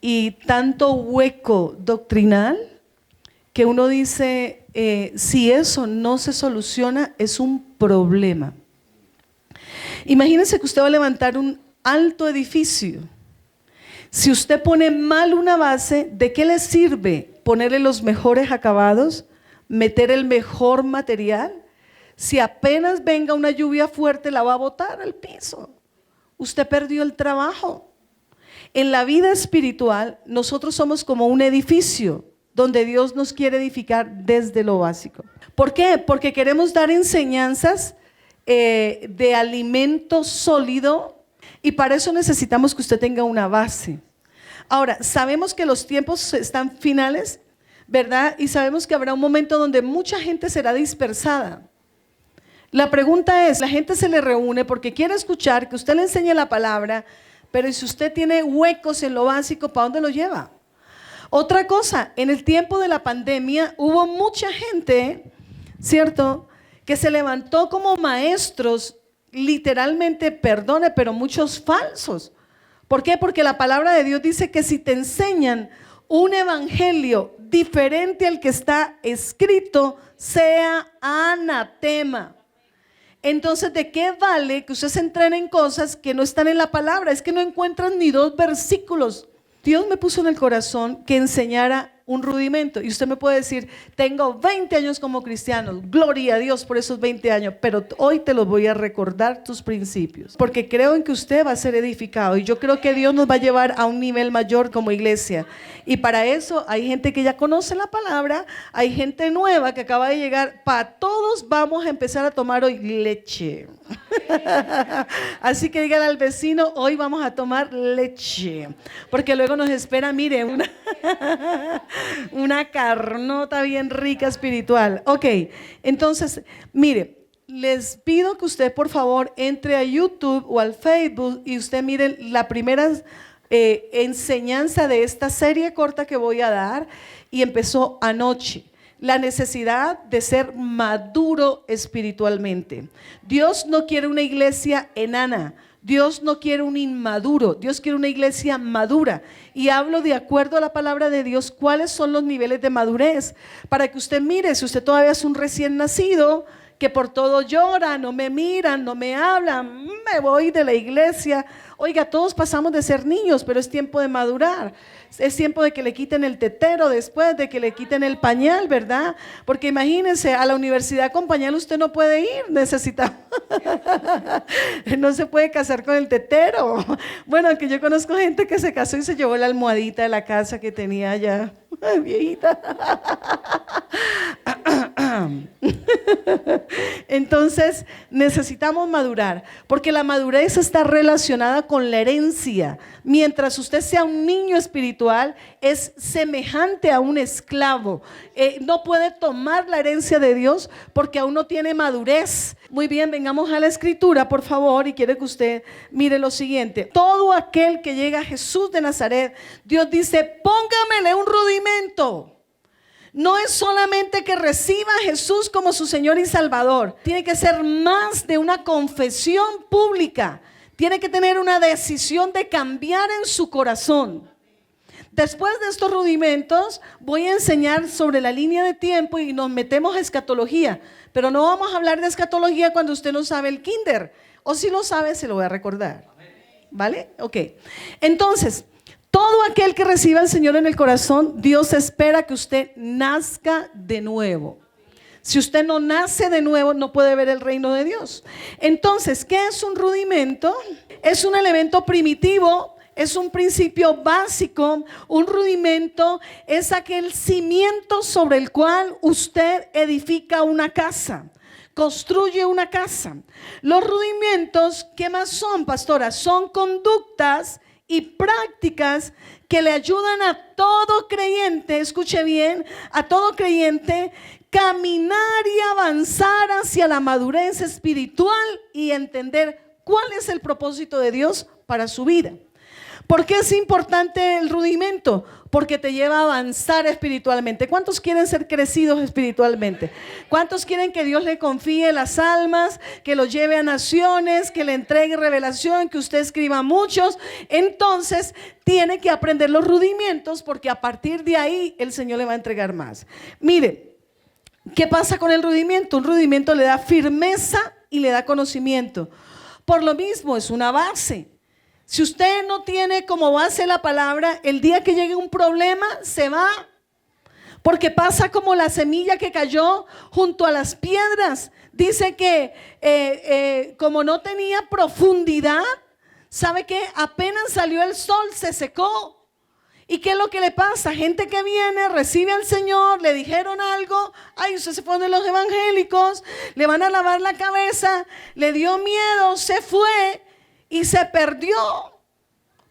y tanto hueco doctrinal que uno dice, si eso no se soluciona, es un problema. Imagínense que usted va a levantar un alto edificio. Si usted pone mal una base, ¿de qué le sirve ponerle los mejores acabados, meter el mejor material? Si apenas venga una lluvia fuerte, la va a botar al piso. Usted perdió el trabajo. En la vida espiritual, nosotros somos como un edificio donde Dios nos quiere edificar desde lo básico. ¿Por qué? Porque queremos dar enseñanzas de alimento sólido, y para eso necesitamos que usted tenga una base. Ahora, sabemos que los tiempos están finales, ¿verdad? Y sabemos que habrá un momento donde mucha gente será dispersada. La pregunta es, la gente se le reúne porque quiere escuchar que usted le enseñe la palabra, pero si usted tiene huecos en lo básico, ¿para dónde lo lleva? Otra cosa, en el tiempo de la pandemia hubo mucha gente, ¿cierto?, que se levantó como maestros, literalmente, perdone, pero muchos falsos. ¿Por qué? Porque la palabra de Dios dice que si te enseñan un evangelio diferente al que está escrito, sea anatema. Entonces, ¿de qué vale que usted se entrene en cosas que no están en la palabra? Es que no encuentran ni 2 versículos. Dios me puso en el corazón que enseñara un rudimento, y usted me puede decir, tengo 20 años como cristiano, gloria a Dios por esos 20 años, pero hoy te los voy a recordar tus principios, porque creo en que usted va a ser edificado, y yo creo que Dios nos va a llevar a un nivel mayor como iglesia, y para eso hay gente que ya conoce la palabra, hay gente nueva que acaba de llegar. Para todos vamos a empezar a tomar hoy leche. Así que dígale al vecino, hoy vamos a tomar leche, porque luego nos espera, mire, una carnota bien rica espiritual. Ok, entonces, mire, les pido que usted por favor entre a YouTube o al Facebook y usted mire la primera enseñanza de esta serie corta que voy a dar, y empezó anoche. La necesidad de ser maduro espiritualmente. Dios no quiere una iglesia enana. Dios no quiere un inmaduro. Dios quiere una iglesia madura. Y hablo de acuerdo a la palabra de Dios, cuáles son los niveles de madurez. Para que usted mire, si usted todavía es un recién nacido, que por todo llora, no me miran, no me hablan, me voy de la iglesia. Oiga, todos pasamos de ser niños, pero es tiempo de madurar. Es tiempo de que le quiten el tetero después, de que le quiten el pañal, ¿verdad? Porque imagínense, a la universidad con pañal usted no puede ir, necesita. No se puede casar con el tetero. Bueno, que yo conozco gente que se casó y se llevó la almohadita de la casa que tenía ya, viejita. Entonces necesitamos madurar, porque la madurez está relacionada con la herencia. Mientras usted sea un niño espiritual, es semejante a un esclavo. No puede tomar la herencia de Dios porque aún no tiene madurez. Muy bien, vengamos a la escritura, por favor, y quiero que usted mire lo siguiente. Todo aquel que llega a Jesús de Nazaret, Dios dice, póngamele un rudimento. No es solamente que reciba a Jesús como su Señor y Salvador. Tiene que ser más de una confesión pública. Tiene que tener una decisión de cambiar en su corazón. Después de estos rudimentos, voy a enseñar sobre la línea de tiempo y nos metemos a escatología. Pero no vamos a hablar de escatología cuando usted no sabe el kinder. O si lo sabe, se lo voy a recordar. ¿Vale? Ok. Entonces, todo aquel que reciba al Señor en el corazón, Dios espera que usted nazca de nuevo. Si usted no nace de nuevo, no puede ver el reino de Dios. Entonces, ¿qué es un rudimento? Es un elemento primitivo, es un principio básico. Un rudimento es aquel cimiento sobre el cual usted edifica una casa, construye una casa. Los rudimentos, ¿qué más son, pastora? Son conductas y prácticas que le ayudan a todo creyente, escuche bien, a todo creyente caminar y avanzar hacia la madurez espiritual y entender cuál es el propósito de Dios para su vida. ¿Por qué es importante el rudimento? Porque te lleva a avanzar espiritualmente. ¿Cuántos quieren ser crecidos espiritualmente? ¿Cuántos quieren que Dios le confíe las almas, que los lleve a naciones, que le entregue revelación, que usted escriba muchos? Entonces tiene que aprender los rudimentos, porque a partir de ahí el Señor le va a entregar más. Mire, ¿qué pasa con el rudimento? Un rudimento le da firmeza y le da conocimiento. Por lo mismo es una base. Si usted no tiene como base la palabra, el día que llegue un problema se va. Porque pasa como la semilla que cayó junto a las piedras. Dice que como no tenía profundidad, ¿sabe qué? Apenas salió el sol, se secó. ¿Y qué es lo que le pasa? Gente que viene, recibe al Señor, le dijeron algo, ay, usted se pone los evangélicos, le van a lavar la cabeza, le dio miedo, se fue y se perdió.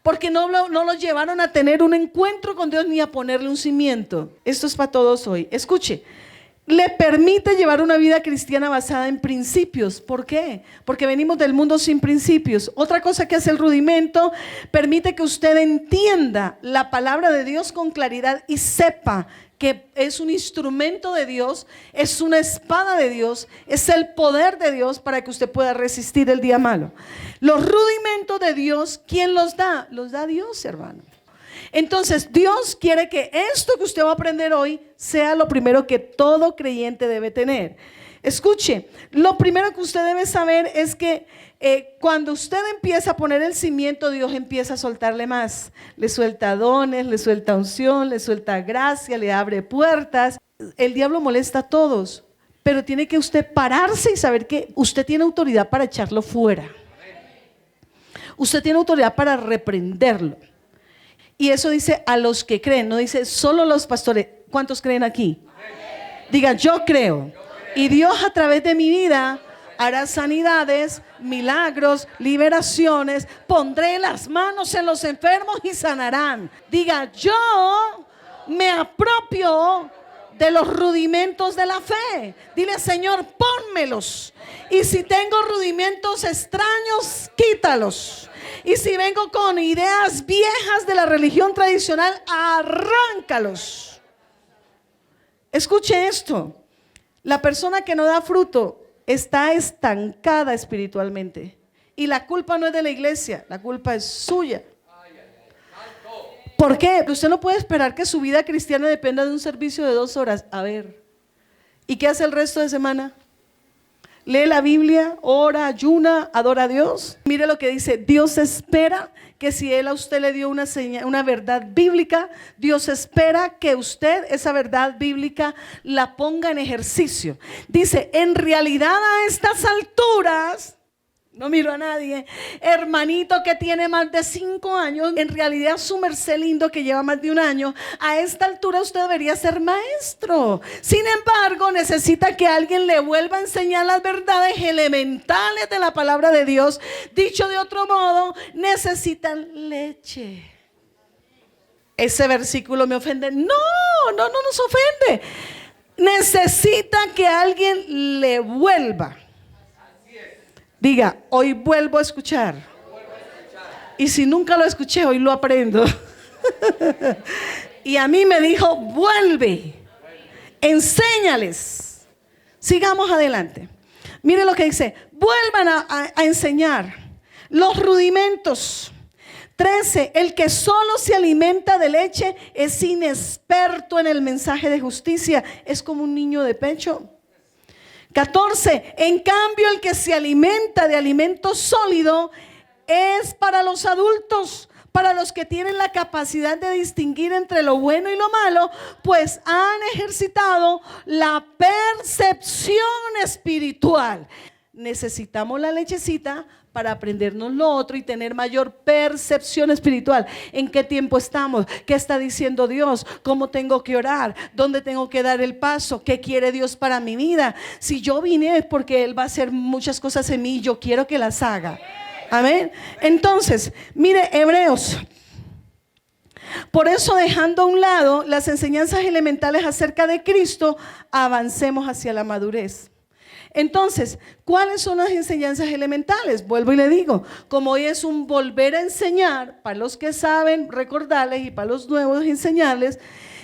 Porque no lo llevaron a tener un encuentro con Dios ni a ponerle un cimiento. Esto es para todos hoy. Escuche, le permite llevar una vida cristiana basada en principios. ¿Por qué? Porque venimos del mundo sin principios. Otra cosa que hace el rudimento, permite que usted entienda la palabra de Dios con claridad y sepa que es un instrumento de Dios, es una espada de Dios, es el poder de Dios para que usted pueda resistir el día malo. Los rudimentos de Dios, ¿quién los da? Los da Dios, hermano. Entonces Dios quiere que esto que usted va a aprender hoy sea lo primero que todo creyente debe tener. Escuche, lo primero que usted debe saber es que cuando usted empieza a poner el cimiento, Dios empieza a soltarle más. Le suelta dones, le suelta unción, le suelta gracia, le abre puertas. El diablo molesta a todos, pero tiene que usted pararse y saber que usted tiene autoridad para echarlo fuera. Usted tiene autoridad para reprenderlo. Y eso dice a los que creen, no dice solo los pastores. ¿Cuántos creen aquí? Diga, yo creo. Y Dios a través de mi vida hará sanidades, milagros, liberaciones. Pondré las manos en los enfermos y sanarán. Diga, yo me apropio de los rudimentos de la fe. Dile, Señor, pónmelos. Y si tengo rudimentos extraños, quítalos. Y si vengo con ideas viejas de la religión tradicional, arráncalos. Escuche esto. La persona que no da fruto está estancada espiritualmente. Y la culpa no es de la iglesia, la culpa es suya. ¿Por qué? Usted no puede esperar que su vida cristiana dependa de un servicio de 2 horas. A ver, ¿y qué hace el resto de semana? Lee la Biblia, ora, ayuna, adora a Dios. Mire lo que dice, Dios espera que si Él a usted le dio una verdad bíblica, Dios espera que usted esa verdad bíblica la ponga en ejercicio. Dice, en realidad a estas alturas, no miro a nadie, hermanito que tiene más de 5 años, en realidad su merced lindo que lleva más de 1 año, a esta altura usted debería ser maestro. Sin embargo, necesita que alguien le vuelva a enseñar las verdades elementales de la palabra de Dios. Dicho de otro modo, necesitan leche. Ese versículo me ofende. No nos ofende. Necesita que alguien le vuelva. Diga, hoy vuelvo a escuchar. Y si nunca lo escuché, hoy lo aprendo. Y a mí me dijo, vuelve, enséñales. Sigamos adelante. Mire lo que dice, vuelvan a enseñar los rudimentos. 13, el que solo se alimenta de leche es inexperto en el mensaje de justicia, es como un niño de pecho. 14, en cambio el que se alimenta de alimento sólido es para los adultos, para los que tienen la capacidad de distinguir entre lo bueno y lo malo, pues han ejercitado la percepción espiritual. Necesitamos la lechecita para aprendernos lo otro y tener mayor percepción espiritual. ¿En qué tiempo estamos? ¿Qué está diciendo Dios? ¿Cómo tengo que orar? ¿Dónde tengo que dar el paso? ¿Qué quiere Dios para mi vida? Si yo vine es porque Él va a hacer muchas cosas en mí y yo quiero que las haga. Amén. Entonces, mire Hebreos. Por eso, dejando a un lado las enseñanzas elementales acerca de Cristo, avancemos hacia la madurez. Entonces, ¿cuáles son las enseñanzas elementales? Vuelvo y le digo, como hoy es un volver a enseñar, para los que saben recordarles y para los nuevos enseñarles,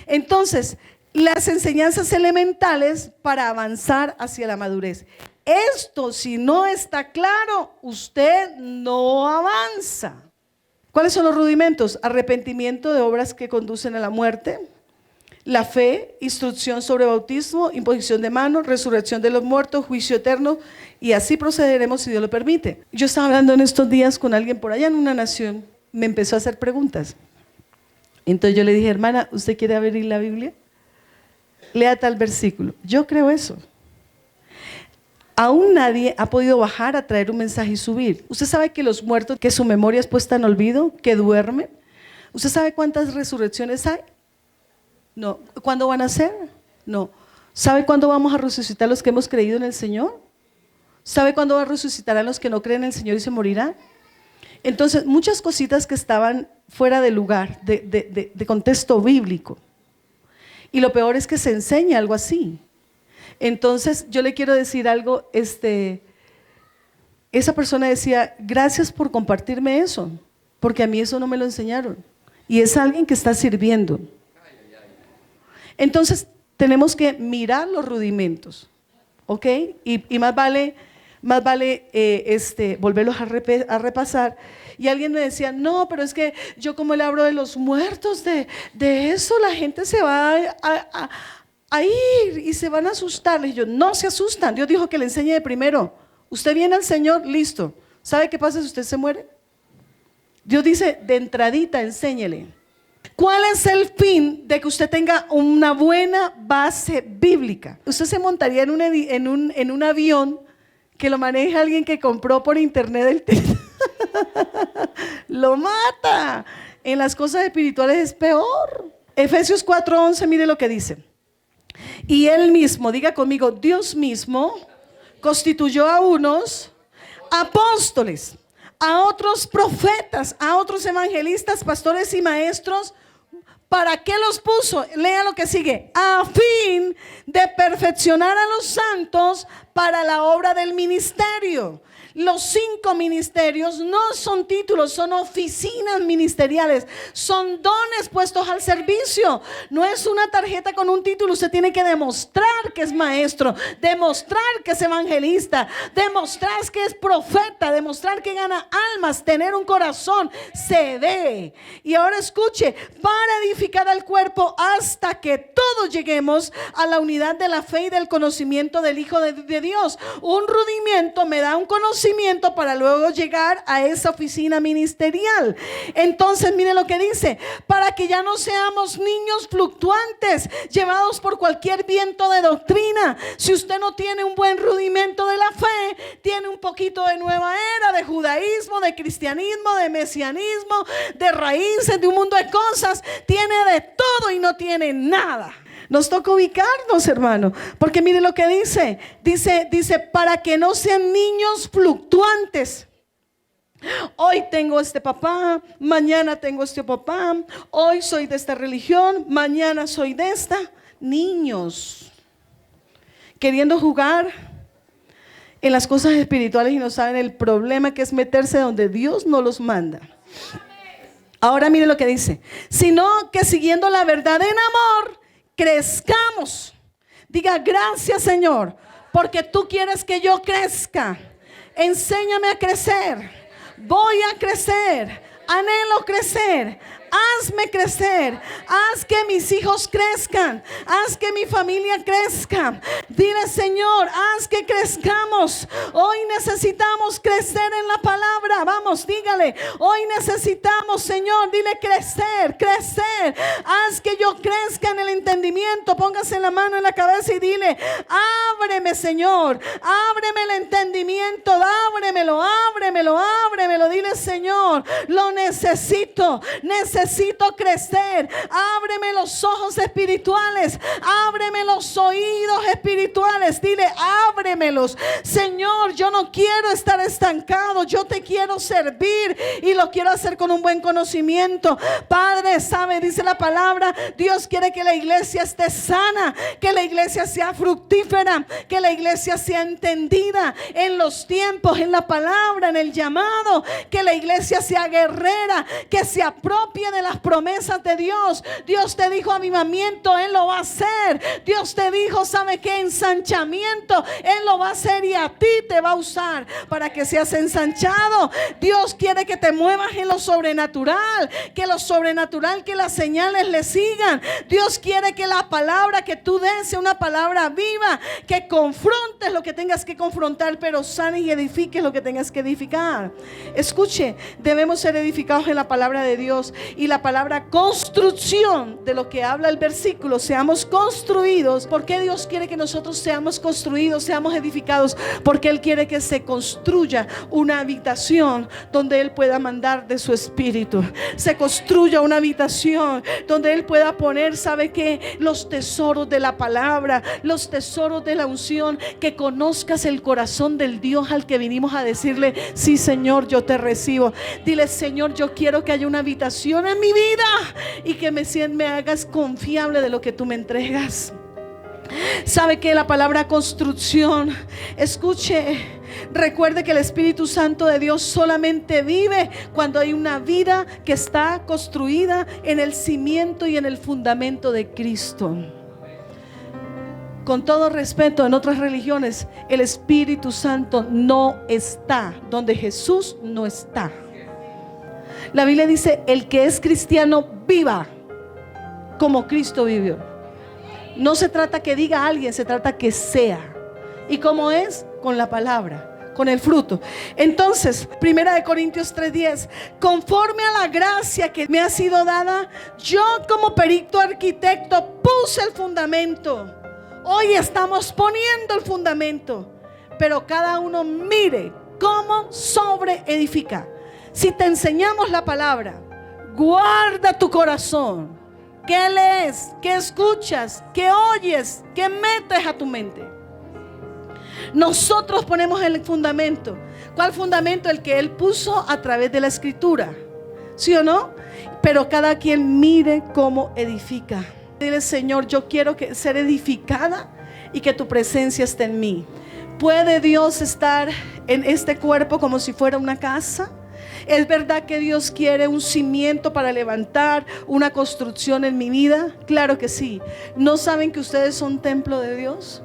entonces, las enseñanzas elementales para avanzar hacia la madurez. Esto, si no está claro, usted no avanza. ¿Cuáles son los rudimentos? Arrepentimiento de obras que conducen a la muerte, la fe, instrucción sobre bautismo, imposición de manos, resurrección de los muertos, juicio eterno, y así procederemos si Dios lo permite. Yo estaba hablando en estos días con alguien por allá en una nación, me empezó a hacer preguntas. Entonces yo le dije, hermana, ¿usted quiere abrir la Biblia? Lea tal versículo. Yo creo eso. Aún nadie ha podido bajar a traer un mensaje y subir. ¿Usted sabe que los muertos, que su memoria es puesta en olvido, que duermen? ¿Usted sabe cuántas resurrecciones hay? No. ¿Cuándo van a ser? No. ¿Sabe cuándo vamos a resucitar los que hemos creído en el Señor? ¿Sabe cuándo va a resucitar a los que no creen en el Señor y se morirán? Entonces, muchas cositas que estaban fuera de lugar, de contexto bíblico. Y lo peor es que se enseña algo así. Entonces, yo le quiero decir algo, esa persona decía, gracias por compartirme eso, porque a mí eso no me lo enseñaron. Y es alguien que está sirviendo. Entonces, tenemos que mirar los rudimentos, ¿ok? Y más vale volverlos a repasar. Y alguien me decía, no, pero es que yo como le hablo de los muertos, de eso la gente se va a ir y se van a asustar. Y yo, no se asustan, Dios dijo que le enseñe de primero. Usted viene al Señor, listo. ¿Sabe qué pasa si usted se muere? Dios dice, de entradita, enséñele. ¿Cuál es el fin de que usted tenga una buena base bíblica? Usted se montaría en un avión que lo maneja alguien que compró por internet el texto. Lo mata. En las cosas espirituales es peor. Efesios 4:11, mire lo que dice. Y él mismo, diga conmigo, Dios mismo constituyó a unos apóstoles, a otros profetas, a otros evangelistas, pastores y maestros. ¿Para qué los puso? Lea lo que sigue. A fin de perfeccionar a los santos para la obra del ministerio. Los 5 ministerios no son títulos, son oficinas ministeriales, son dones puestos al servicio. No es una tarjeta con un título. Usted tiene que demostrar que es maestro, demostrar que es evangelista, demostrar que es profeta, demostrar que gana almas, tener un corazón, se ve. Y ahora escuche, para edificar al cuerpo hasta que todos lleguemos a la unidad de la fe y del conocimiento del Hijo de Dios. Un rudimiento me da un conocimiento para luego llegar a esa oficina ministerial. Entonces mire lo que dice, para que ya no seamos niños fluctuantes, llevados por cualquier viento de doctrina. Si usted no tiene un buen rudimento de la fe, tiene un poquito de nueva era, de judaísmo, de cristianismo, de mesianismo, de raíces, de un mundo de cosas, tiene de todo y no tiene nada. Nos toca ubicarnos, hermano, porque mire lo que dice, para que no sean niños fluctuantes. Hoy tengo este papá, mañana tengo este papá, hoy soy de esta religión, mañana soy de esta. Niños queriendo jugar en las cosas espirituales y no saben el problema que es meterse donde Dios no los manda. Ahora mire lo que dice, sino que siguiendo la verdad en amor, crezcamos. Diga, gracias Señor, porque tú quieres que yo crezca. Enséñame a crecer. Voy a crecer. Anhelo crecer. Hazme crecer. Haz que mis hijos crezcan. Haz que mi familia crezca. Dile, Señor, haz que crezcamos. Hoy necesitamos crecer en la palabra. Vamos, dígale. Hoy necesitamos, Señor, dile crecer, crecer. Haz que yo crezca en el entendimiento. Póngase la mano en la cabeza y dile, ábreme, Señor. Ábreme el entendimiento. Ábremelo, ábremelo, ábremelo. Dile, Señor, lo necesito. Necesito crecer. Ábreme los ojos espirituales. Ábreme los oídos espirituales. Dile, ábremelos. Señor, yo no quiero estar estancado. Yo te quiero servir y lo quiero hacer con un buen conocimiento. Padre, sabe, dice la palabra, Dios quiere que la iglesia iglesia esté sana, que la iglesia sea fructífera, que la iglesia sea entendida en los tiempos, en la palabra, en el llamado, que la iglesia sea guerrera, que se apropie de las promesas de Dios. Dios te dijo avivamiento, Él lo va a hacer. Dios te dijo, ¿sabe qué? Ensanchamiento, Él lo va a hacer y a ti te va a usar para que seas ensanchado. Dios quiere que te muevas en lo sobrenatural, que lo sobrenatural, que las señales le sigan. Dios quiere que la palabra que tú des sea una palabra viva, que confrontes lo que tengas que confrontar, pero sanes y edifiques lo que tengas que edificar. Escuche, debemos ser edificados en la palabra de Dios, y la palabra construcción, de lo que habla el versículo, seamos construidos. ¿Por qué Dios quiere que nosotros seamos construidos, seamos edificados? Porque Él quiere que se construya una habitación donde Él pueda mandar de su espíritu. Se construya una habitación donde Él pueda poner, ¿sabe qué? Los tesoros de la palabra, los tesoros de la unción, que conozcas el corazón del Dios al que vinimos a decirle, sí Señor, yo te recibo. Dile, Señor, yo quiero que haya una habitación en mi vida y que me hagas confiable de lo que tú me entregas. ¿Sabe que la palabra construcción, escuche, recuerde que el Espíritu Santo de Dios solamente vive cuando hay una vida que está construida en el cimiento y en el fundamento de Cristo? Con todo respeto, en otras religiones el Espíritu Santo no está donde Jesús no está. La Biblia dice, el que es cristiano viva como Cristo vivió. No se trata que diga alguien, se trata que sea. ¿Y cómo es? Con la palabra, con el fruto. Entonces, 1 Corintios 3:10, conforme a la gracia que me ha sido dada, yo como perito arquitecto puse el fundamento. Hoy estamos poniendo el fundamento, pero cada uno mire cómo sobre edifica. Si te enseñamos la palabra, guarda tu corazón. ¿Qué lees? ¿Qué escuchas? ¿Qué oyes? ¿Qué metes a tu mente? Nosotros ponemos el fundamento. ¿Cuál fundamento? El que Él puso a través de la escritura, ¿sí o no? Pero cada quien mire cómo edifica. Dile, Señor, yo quiero ser edificada y que tu presencia esté en mí. ¿Puede Dios estar en este cuerpo como si fuera una casa? ¿Es verdad que Dios quiere un cimiento para levantar una construcción en mi vida? Claro que sí. ¿No saben que ustedes son templo de Dios?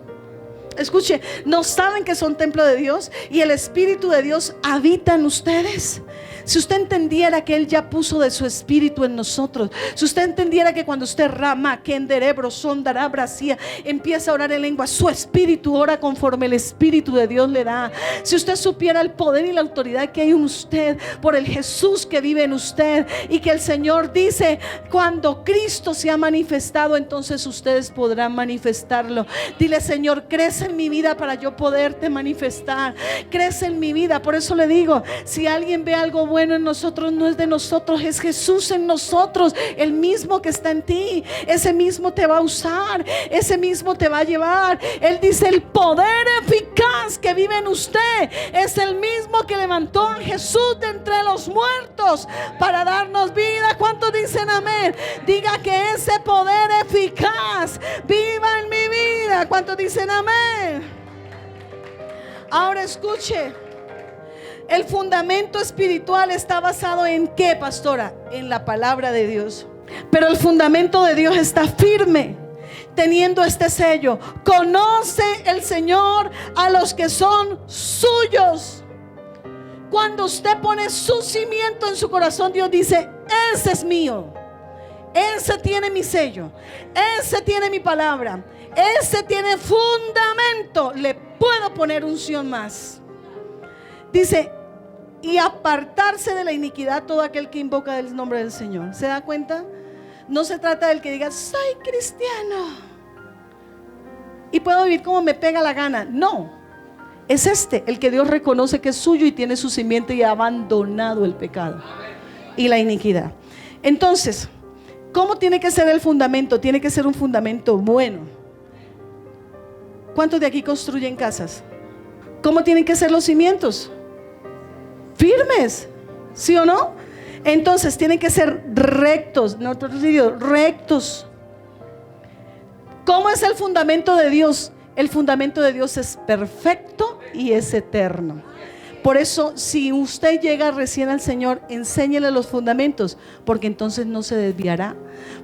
Escuche, ¿no saben que son templo de Dios y el Espíritu de Dios habita en ustedes? Si usted entendiera que Él ya puso de su espíritu en nosotros, si usted entendiera que cuando usted rama, que enderebro, sondará, bracía, empieza a orar en lengua, su espíritu ora conforme el Espíritu de Dios le da. Si usted supiera el poder y la autoridad que hay en usted por el Jesús que vive en usted, y que el Señor dice, cuando Cristo se ha manifestado, entonces ustedes podrán manifestarlo. Dile, Señor, crece en mi vida para yo poderte manifestar. Crece en mi vida. Por eso le digo, si alguien ve algo bueno en nosotros, no es de nosotros, es Jesús en nosotros, el mismo que está en ti. Ese mismo te va a usar, ese mismo te va a llevar. Él dice, el poder eficaz que vive en usted es el mismo que levantó a Jesús de entre los muertos para darnos vida. ¿Cuántos dicen amén? Diga que ese poder eficaz viva en mi vida. ¿Cuántos dicen amén? Ahora escuche, el fundamento espiritual está basado en ¿qué, pastora? En la palabra de Dios. Pero el fundamento de Dios está firme, teniendo este sello: conoce el Señor a los que son suyos. Cuando usted pone su cimiento en su corazón, Dios dice, ese es mío, ese tiene mi sello, ese tiene mi palabra, ese tiene fundamento, le puedo poner unción más. Dice, y apartarse de la iniquidad todo aquel que invoca el nombre del Señor. ¿Se da cuenta? No se trata del que diga, soy cristiano y puedo vivir como me pega la gana. No, es el que Dios reconoce que es suyo y tiene su simiente y ha abandonado el pecado y la iniquidad. Entonces, ¿cómo tiene que ser el fundamento? Tiene que ser un fundamento bueno. ¿Cuántos de aquí construyen casas? ¿Cómo tienen que ser los cimientos? Firmes, ¿sí o no? Entonces tienen que ser rectos, rectos. ¿Cómo es el fundamento de Dios? El fundamento de Dios es perfecto y es eterno. Por eso, si usted llega recién al Señor, enséñele los fundamentos, porque entonces no se desviará.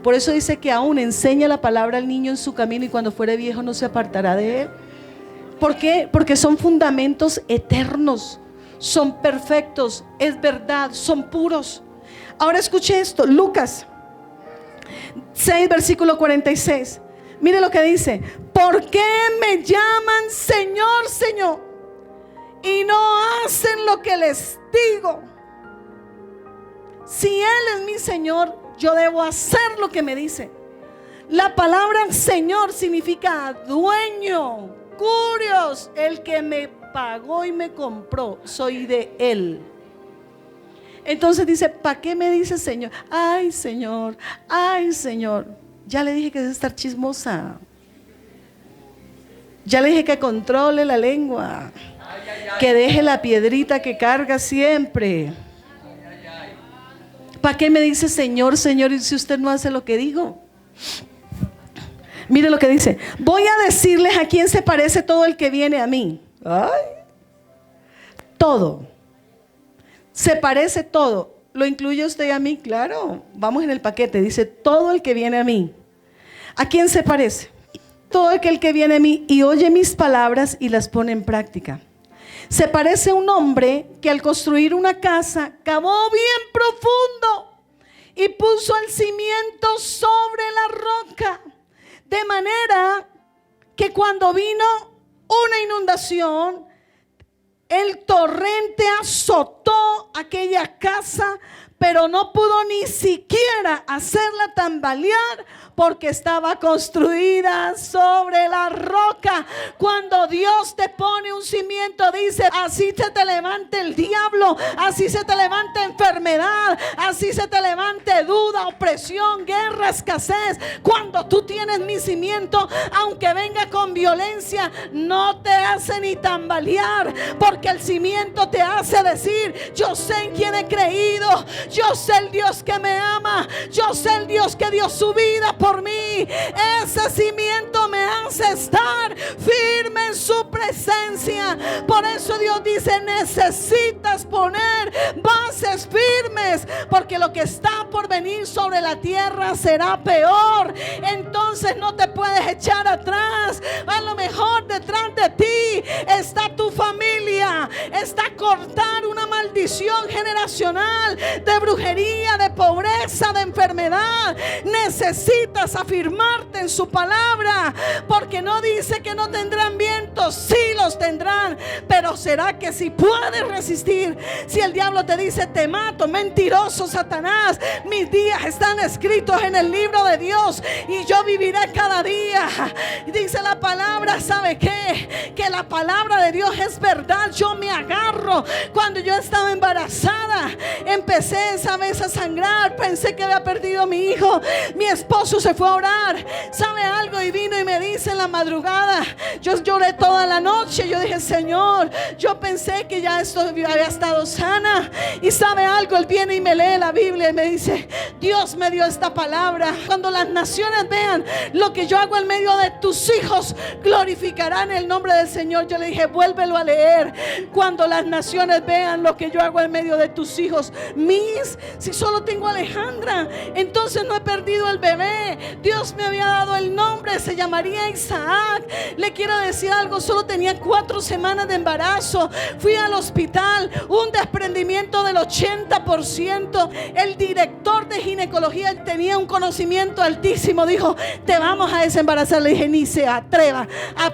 Por eso dice que aún enseña la palabra al niño en su camino y cuando fuere viejo no se apartará de él. ¿Por qué? Porque son fundamentos eternos, son perfectos, es verdad, son puros. Ahora escuche esto, Lucas 6, versículo 46. Mire lo que dice: ¿por qué me llaman Señor, Señor, y no hacen lo que les digo? Si Él es mi Señor, yo debo hacer lo que me dice. La palabra Señor significa dueño, curios, el que me pagó y me compró, soy de Él. Entonces dice: ¿para qué me dice Señor? Ay, Señor, ay, Señor. Ya le dije que es estar chismosa. Ya le dije que controle la lengua, que deje la piedrita que carga siempre. ¿Para qué me dice Señor, Señor, y si usted no hace lo que digo? Mire lo que dice: voy a decirles a quién se parece todo el que viene a mí. Ay, todo. Se parece todo. ¿Lo incluye usted a mí? Claro, vamos en el paquete. Dice: todo el que viene a mí. ¿A quién se parece? Todo aquel que viene a mí y oye mis palabras y las pone en práctica. Se parece a un hombre que al construir una casa cavó bien profundo y puso el cimiento sobre la roca, de manera que cuando vino una inundación, el torrente azotó aquella casa, pero no pudo ni siquiera hacerla tambalear porque estaba construida sobre la roca. Cuando Dios te pone un cimiento, dice: así se te levante el diablo, así se te levante enfermedad, así se te levante duda, opresión, guerra, escasez. Cuando tú tienes mi cimiento, aunque venga con violencia, no te hace ni tambalear, porque el cimiento te hace decir: yo sé en quién he creído, yo sé el Dios que me ama, yo sé el Dios que dio su vida por mí. Ese cimiento me hace estar firme en su presencia. Por eso Dios dice: necesitas poner bases firmes, porque lo que está por venir sobre la tierra será peor. Entonces no te puedes echar atrás. A lo mejor detrás de ti está tu familia, está cortar una maldición generacional de brujería, de pobreza, de enfermedad. Necesitas afirmarte en su palabra, porque no dice que no tendrán vientos, sí los tendrán, pero será que si puedes resistir. Si el diablo te dice: te mato, mentiroso Satanás, mis días están escritos en el libro de Dios y yo viviré cada día. Dice la palabra, ¿sabe qué? Que la palabra de Dios es verdad. Yo me agarro. Cuando yo estaba embarazada, empecé esa vez a sangrar, pensé que había perdido a mi hijo. Mi esposo se fue a orar, ¿sabe algo? Y vino y me dice en la madrugada, yo lloré toda la noche. Yo dije: Señor, yo pensé que ya esto había estado sana. Y ¿sabe algo? Él viene y me lee la Biblia y me dice: Dios me dio esta palabra. Cuando las naciones vean lo que yo hago en medio de tus hijos, glorificarán el nombre del Señor. Yo le dije: vuélvelo a leer. Cuando las naciones vean lo que yo hago en medio de tus hijos. Si solo tengo a Alejandra, entonces no he perdido el bebé. Dios me había dado el nombre, se llamaría Isaac. Le quiero decir algo: solo tenía 4 semanas de embarazo. Fui al hospital, un desprendimiento del 80%. El director de ginecología tenía un conocimiento altísimo. Dijo: te vamos a desembarazar. Le dije: ni se atreva,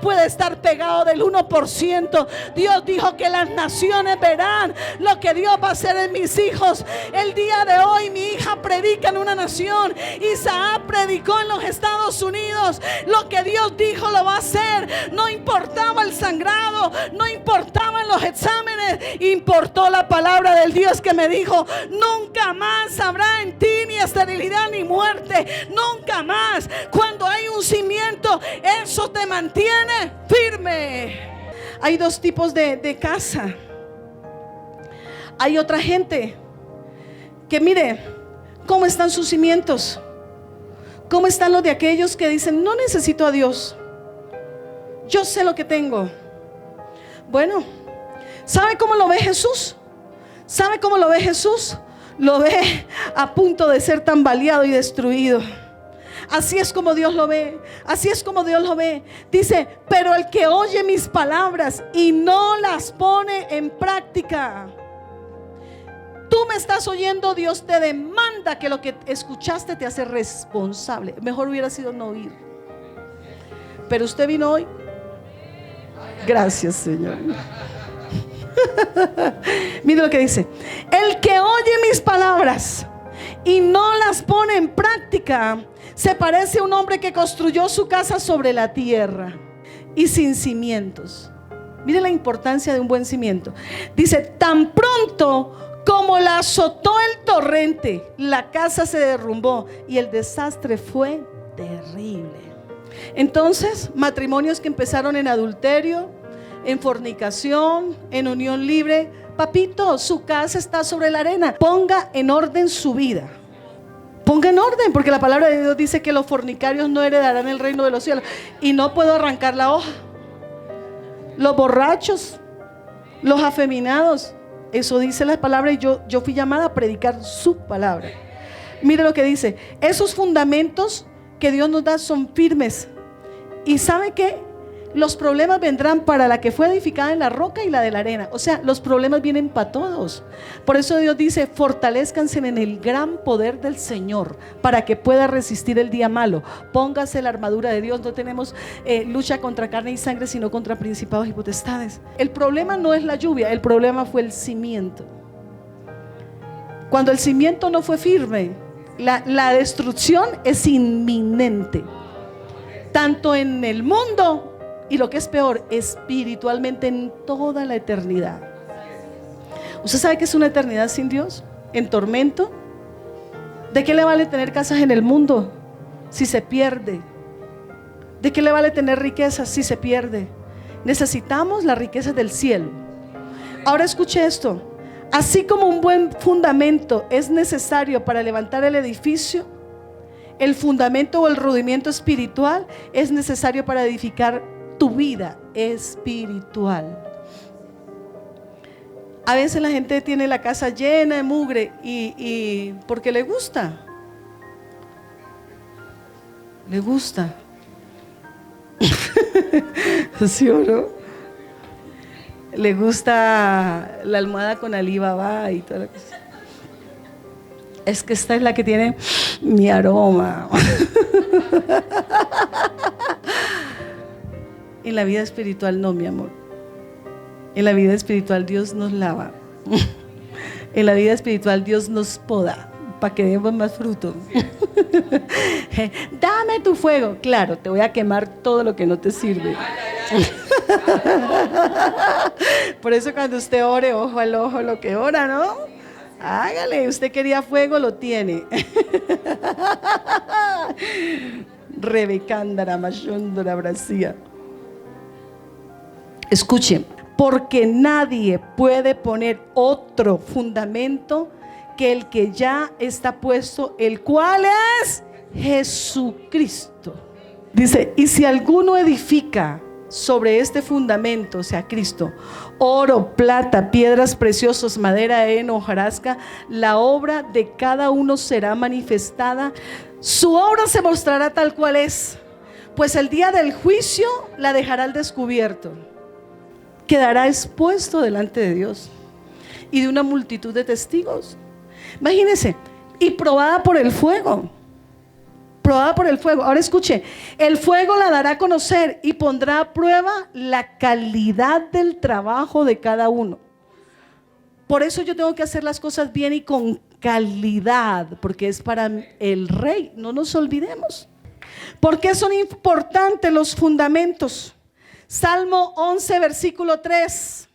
puede estar pegado del 1%. Dios dijo que las naciones verán lo que Dios va a hacer en mis hijos. El día de hoy mi hija predica en una nación. Isaac predicó en los Estados Unidos. Lo que Dios dijo lo va a hacer. No importaba el sangrado, no importaban los exámenes, importó la palabra del Dios que me dijo: nunca más habrá en ti ni esterilidad ni muerte, nunca más. Cuando hay un cimiento, eso te mantiene firme. Hay 2 tipos de casa. Hay otra gente que mire cómo están sus cimientos. ¿Cómo están los de aquellos que dicen, no necesito a Dios? Yo sé lo que tengo. Bueno, ¿sabe cómo lo ve Jesús? ¿Sabe cómo lo ve Jesús? Lo ve a punto de ser tambaleado y destruido. Así es como Dios lo ve. Así es como Dios lo ve. Dice, pero el que oye mis palabras y no las pone en práctica. Tú me estás oyendo, Dios te demanda que lo que escuchaste te hace responsable. Mejor hubiera sido no oír. Pero usted vino hoy. Gracias, Señor. Mire lo que dice: el que oye mis palabras y no las pone en práctica se parece a un hombre que construyó su casa sobre la tierra y sin cimientos. Mire la importancia de un buen cimiento. Dice, tan pronto como la azotó el torrente, la casa se derrumbó y el desastre fue terrible. Entonces, matrimonios que empezaron en adulterio, en fornicación, en unión libre. Papito, su casa está sobre la arena. Ponga en orden su vida. Ponga en orden, porque la palabra de Dios dice que los fornicarios no heredarán el reino de los cielos. Y no puedo arrancar la hoja. Los borrachos, los afeminados, eso dice la palabra, y yo fui llamada a predicar su palabra. Mire lo que dice: esos fundamentos que Dios nos da son firmes. ¿Y sabe qué? Los problemas vendrán para la que fue edificada en la roca y la de la arena. O sea, los problemas vienen para todos. Por eso Dios dice, fortalezcanse en el gran poder del Señor para que pueda resistir el día malo. Póngase la armadura de Dios. No tenemos lucha contra carne y sangre, sino contra principados y potestades. El problema no es la lluvia, el problema fue el cimiento. Cuando el cimiento no fue firme, la destrucción es inminente, tanto en el mundo y, lo que es peor, espiritualmente en toda la eternidad. ¿Usted sabe qué es una eternidad sin Dios? En tormento. ¿De qué le vale tener casas en el mundo si se pierde? ¿De qué le vale tener riquezas si se pierde? Necesitamos las riquezas del cielo. Ahora escuche esto: así como un buen fundamento es necesario para levantar el edificio, el fundamento o el rudimiento espiritual es necesario para edificar tu vida espiritual. A veces la gente tiene la casa llena de mugre y porque le gusta. Le gusta. ¿Sí o no? Le gusta la almohada con Alibaba y toda la cosa. Es que esta es la que tiene mi aroma. En la vida espiritual no, mi amor. En la vida espiritual Dios nos lava. En la vida espiritual Dios nos poda para que demos más fruto. Dame tu fuego. Claro, te voy a quemar todo lo que no te sirve. Por eso cuando usted ore, ojo al ojo lo que ora, ¿no? Hágale, usted quería fuego, lo tiene. Rebecándara, machondora, brasía. Escuchen, porque nadie puede poner otro fundamento que el que ya está puesto, el cual es Jesucristo. Dice, y si alguno edifica sobre este fundamento, o sea, Cristo, oro, plata, piedras preciosas, madera, heno, hojarasca, la obra de cada uno será manifestada. Su obra se mostrará tal cual es, pues el día del juicio la dejará al descubierto. Quedará expuesto delante de Dios y de una multitud de testigos. Imagínense, y probada por el fuego. Probada por el fuego. Ahora escuche, el fuego la dará a conocer y pondrá a prueba la calidad del trabajo de cada uno. Por eso yo tengo que hacer las cosas bien y con calidad, porque es para el Rey. No nos olvidemos. ¿Por qué son importantes los fundamentos? Salmo 11, versículo 3.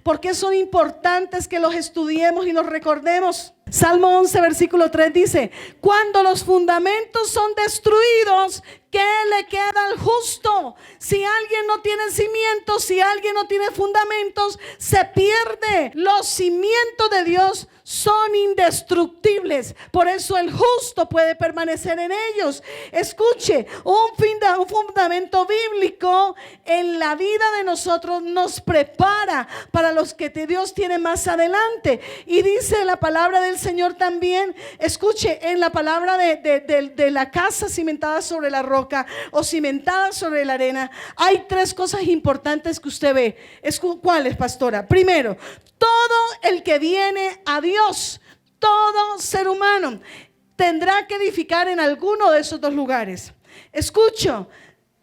¿Por qué son importantes que los estudiemos y los recordemos? Salmo 11, versículo 3 dice: cuando los fundamentos son destruidos, ¿Qué le queda al justo? Si alguien no tiene cimientos, si alguien no tiene fundamentos, se pierde. Los cimientos de Dios son indestructibles. Por eso el justo puede permanecer en ellos. Escuche, un fundamento bíblico en la vida de nosotros nos prepara para los que Dios tiene más adelante. Y dice la palabra del Señor también, escuche, en la palabra de la casa cimentada sobre la roca o cimentada sobre la arena, hay tres cosas importantes que usted ve. ¿Cuáles, pastora? Primero, todo el que viene a Dios, todo ser humano, tendrá que edificar en alguno de esos dos lugares. Escucho,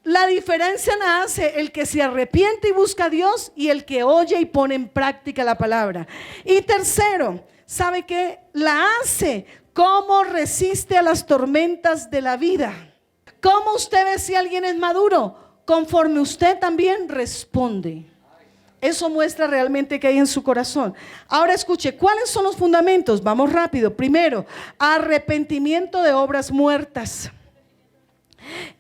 la diferencia la hace el que se arrepiente y busca a Dios y el que oye y pone en práctica la palabra. Y tercero, ¿sabe qué? La hace cómo resiste a las tormentas de la vida. ¿Cómo usted ve si alguien es maduro? Conforme usted también responde. Eso muestra realmente que hay en su corazón. Ahora escuche, ¿cuáles son los fundamentos? Vamos rápido. Primero, arrepentimiento de obras muertas.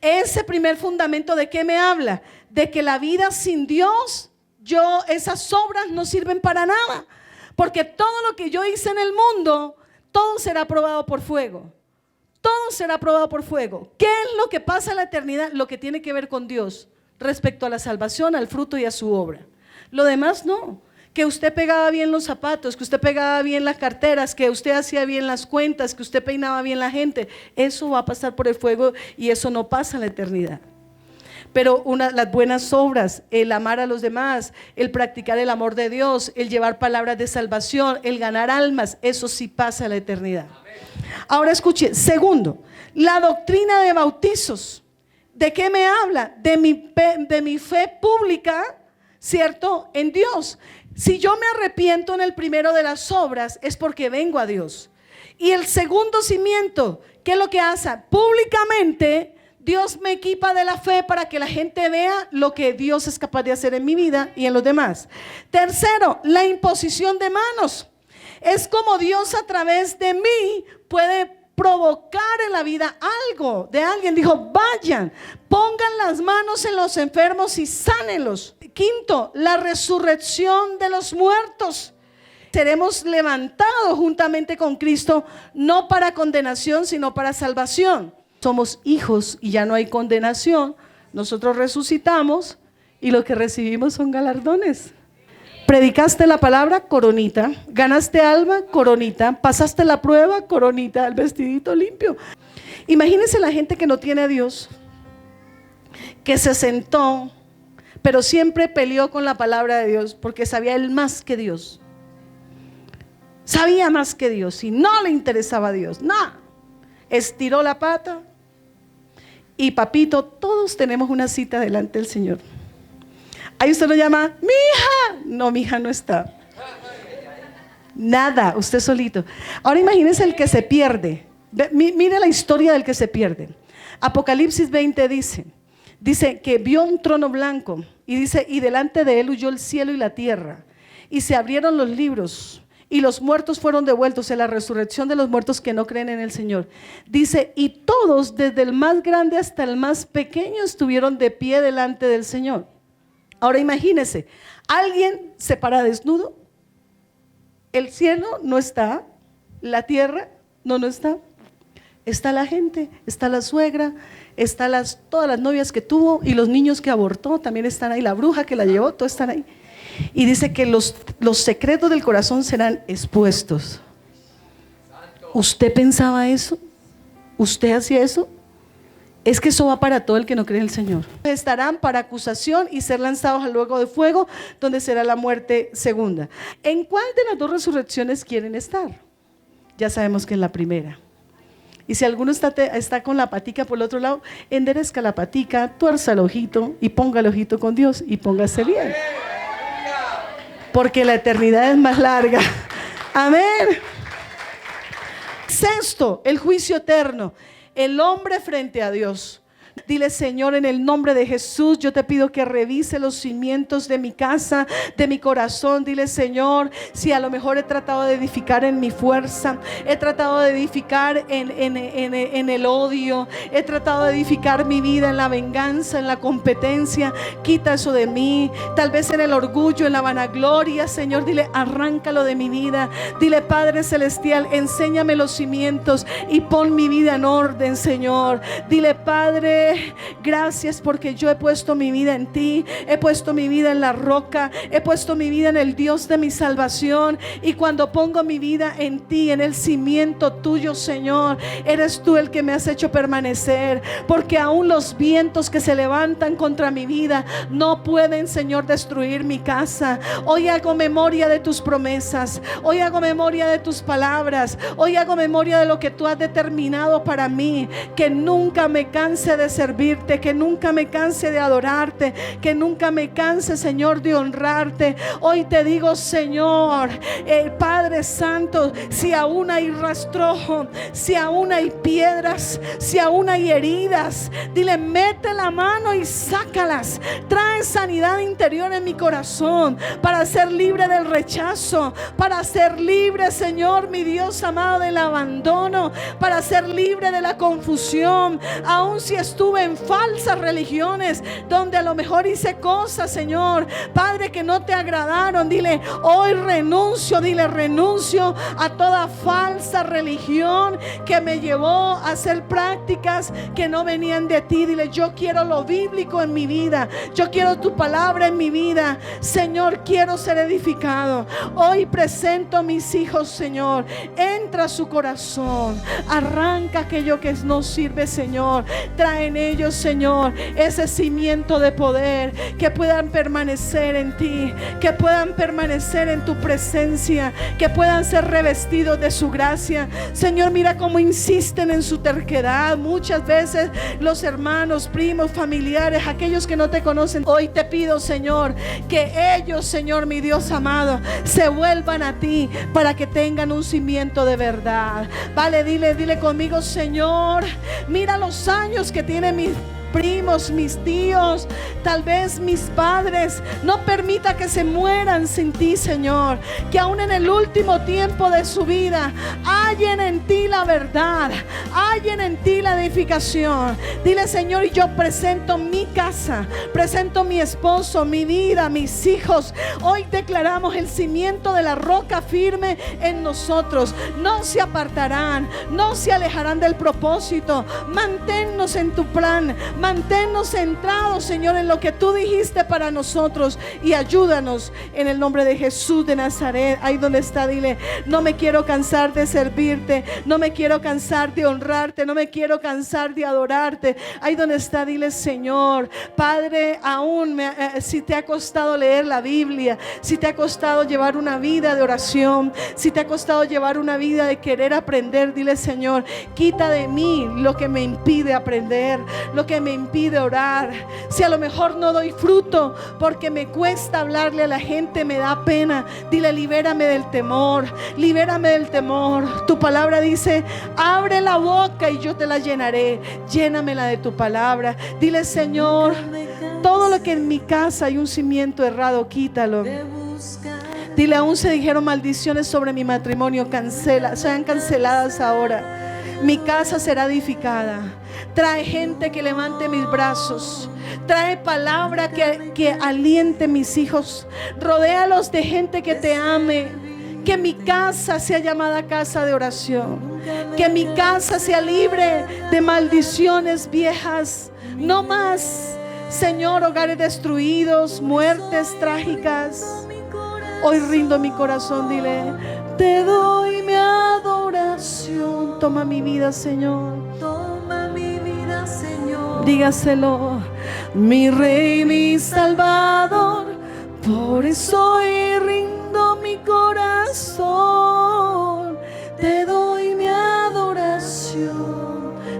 Ese primer fundamento, ¿de qué me habla? De que la vida sin Dios, esas obras no sirven para nada. Porque todo lo que yo hice en el mundo, todo será probado por fuego. Todo será probado por fuego. ¿Qué es lo que pasa en la eternidad? Lo que tiene que ver con Dios respecto a la salvación, al fruto y a su obra. Lo demás no. Que usted pegaba bien los zapatos, que usted pegaba bien las carteras, que usted hacía bien las cuentas, que usted peinaba bien la gente, eso va a pasar por el fuego y eso no pasa en la eternidad. Pero las buenas obras, el amar a los demás, el practicar el amor de Dios, el llevar palabras de salvación, el ganar almas, eso sí pasa en la eternidad. Ahora escuche, segundo, la doctrina de bautizos. ¿De qué me habla? De mi fe pública, ¿cierto? En Dios. Si yo me arrepiento en el primero de las obras es porque vengo a Dios. Y el segundo cimiento, ¿qué es lo que hace? Públicamente Dios me equipa de la fe para que la gente vea lo que Dios es capaz de hacer en mi vida y en los demás. Tercero, la imposición de manos. Es como Dios a través de mí puede provocar en la vida algo de alguien. Dijo, vayan, pongan las manos en los enfermos y sánenlos. Quinto, la resurrección de los muertos. Seremos levantados juntamente con Cristo, no para condenación, sino para salvación. Somos hijos y ya no hay condenación. Nosotros resucitamos y lo que recibimos son galardones. Predicaste la palabra, coronita. Ganaste alma, coronita. Pasaste la prueba, coronita. El vestidito limpio. Imagínense la gente que no tiene a Dios, que se sentó, pero siempre peleó con la palabra de Dios porque sabía él más que Dios. Sabía más que Dios y no le interesaba a Dios. No. Estiró la pata y papito, todos tenemos una cita delante del Señor. Ahí usted lo llama, mi hija. No, mi hija no está. Nada, usted solito. Ahora imagínese el que se pierde. Mire la historia del que se pierde. Apocalipsis 20 dice que vio un trono blanco y dice, y delante de él huyó el cielo y la tierra y se abrieron los libros y los muertos fueron devueltos en la resurrección de los muertos que no creen en el Señor. Dice, y todos desde el más grande hasta el más pequeño estuvieron de pie delante del Señor. Ahora imagínese, alguien se para desnudo, el cielo no está, la tierra no está. Está la gente, está la suegra, está todas las novias que tuvo y los niños que abortó también están ahí, la bruja que la llevó, todos están ahí. Y dice que los secretos del corazón serán expuestos. ¿Usted pensaba eso? ¿Usted hacía eso? Es que eso va para todo el que no cree en el Señor. Estarán para acusación y ser lanzados al lago de fuego, donde será la muerte segunda. ¿En cuál de las dos resurrecciones quieren estar? Ya sabemos que en la primera. Y si alguno está con la patica por el otro lado, enderezca la patica, tuerza el ojito y ponga el ojito con Dios y póngase bien. Porque la eternidad es más larga. Amén. Sexto, el juicio eterno. El hombre frente a Dios. Dile, Señor, en el nombre de Jesús, yo te pido que revise los cimientos de mi casa, de mi corazón. Dile, Señor, si a lo mejor he tratado de edificar en mi fuerza, he tratado de edificar en el odio, he tratado de edificar mi vida en la venganza, en la competencia, quita eso de mí. Tal vez en el orgullo, en la vanagloria, Señor, dile, arráncalo de mi vida. Dile, Padre Celestial, enséñame los cimientos y pon mi vida en orden, Señor. Dile, Padre, gracias porque yo he puesto mi vida en ti, he puesto mi vida en la roca, he puesto mi vida en el Dios de mi salvación. Y cuando pongo mi vida en ti, en el cimiento tuyo, Señor, eres tú el que me has hecho permanecer, porque aún los vientos que se levantan contra mi vida no pueden, Señor, destruir mi casa. Hoy hago memoria de tus promesas, hoy hago memoria de tus palabras, hoy hago memoria de lo que tú has determinado para mí, que nunca me canse de servirte, que nunca me canse de adorarte, que nunca me canse, Señor, de honrarte. Hoy te digo, Señor, Padre Santo, si aún hay rastrojo, si aún hay piedras, si aún hay heridas, dile, mete la mano y sácalas. Trae sanidad interior en mi corazón para ser libre del rechazo, para ser libre, Señor, mi Dios amado, del abandono, para ser libre de la confusión. Aun si estuve en falsas religiones donde a lo mejor hice cosas, Señor, Padre, que no te agradaron, dile, hoy renuncio, dile, renuncio a toda falsa religión que me llevó a hacer prácticas que no venían de ti. Dile, yo quiero lo bíblico en mi vida, yo quiero tu palabra en mi vida, Señor, quiero ser edificado. Hoy presento a mis hijos, Señor, entra a su corazón, arranca aquello que no sirve, Señor, trae en ellos, Señor, ese cimiento de poder, que puedan permanecer en ti, que puedan permanecer en tu presencia, que puedan ser revestidos de su gracia. Señor, mira cómo insisten en su terquedad muchas veces los hermanos, primos, familiares, aquellos que no te conocen. Hoy te pido, Señor, que ellos, Señor, mi Dios amado, se vuelvan a ti para que tengan un cimiento de verdad. Vale, dile conmigo, Señor, mira los años que tiene mis primos, mis tíos, tal vez mis padres. No permita que se mueran sin ti, Señor, que aún en el último tiempo de su vida hallen en ti la verdad, hallen en ti la edificación. Dile, Señor, yo presento mi casa, presento mi esposo, mi vida, mis hijos. Hoy declaramos el cimiento de la roca firme en nosotros. No se apartarán, no se alejarán del propósito. Manténnos en tu plan, manténnos centrados, Señor, en lo que tú dijiste para nosotros, y ayúdanos en el nombre de Jesús de Nazaret. Ahí donde está, dile, no me quiero cansar de servirte, no me quiero cansar de honrarte, no me quiero cansar de adorarte. Ahí donde está, dile, Señor, Padre, aún si te ha costado leer la Biblia, si te ha costado llevar una vida de oración, si te ha costado llevar una vida de querer aprender, dile, Señor, quita de mí lo que me impide aprender, lo que me impide orar. Si a lo mejor no doy fruto porque me cuesta hablarle a la gente, me da pena, dile, libérame del temor, libérame del temor. Tu palabra dice, abre la boca y yo te la llenaré. Llénamela de tu palabra. Dile, Señor, todo lo que en mi casa hay un cimiento errado, quítalo. Dile, aún se dijeron maldiciones sobre mi matrimonio, sean canceladas ahora. Mi casa será edificada. Trae gente que levante mis brazos. Trae palabra que aliente mis hijos. Rodéalos de gente que te ame. Que mi casa sea llamada casa de oración. Que mi casa sea libre de maldiciones viejas. No más, Señor, hogares destruidos, muertes trágicas. Hoy rindo mi corazón, dile, te doy mi adoración. Toma mi vida, Señor. Toma mi vida, Señor. Dígaselo, mi Rey, mi Salvador. Por eso hoy rindo mi corazón. Te doy mi adoración.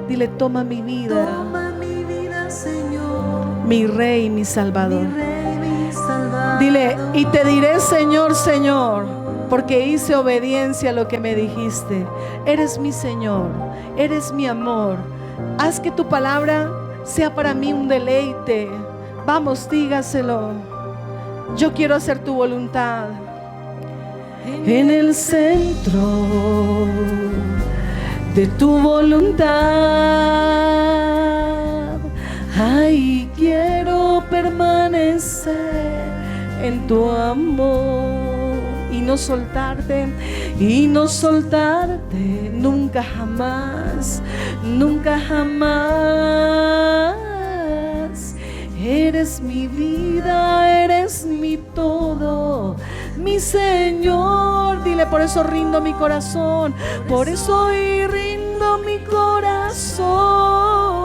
Dile, toma mi vida. Toma mi vida, Señor. Mi Rey, mi Salvador. Mi Rey, mi Salvador. Dile, y te diré, Señor, Señor, porque hice obediencia a lo que me dijiste. Eres mi Señor, eres mi amor. Haz que tu palabra sea para mí un deleite. Vamos, dígaselo. Yo quiero hacer tu voluntad. En el centro de tu voluntad, ay, quiero permanecer en tu amor y no soltarte nunca jamás, nunca jamás. Eres mi vida, eres mi todo, mi Señor. Dile, por eso rindo mi corazón, por eso hoy rindo mi corazón.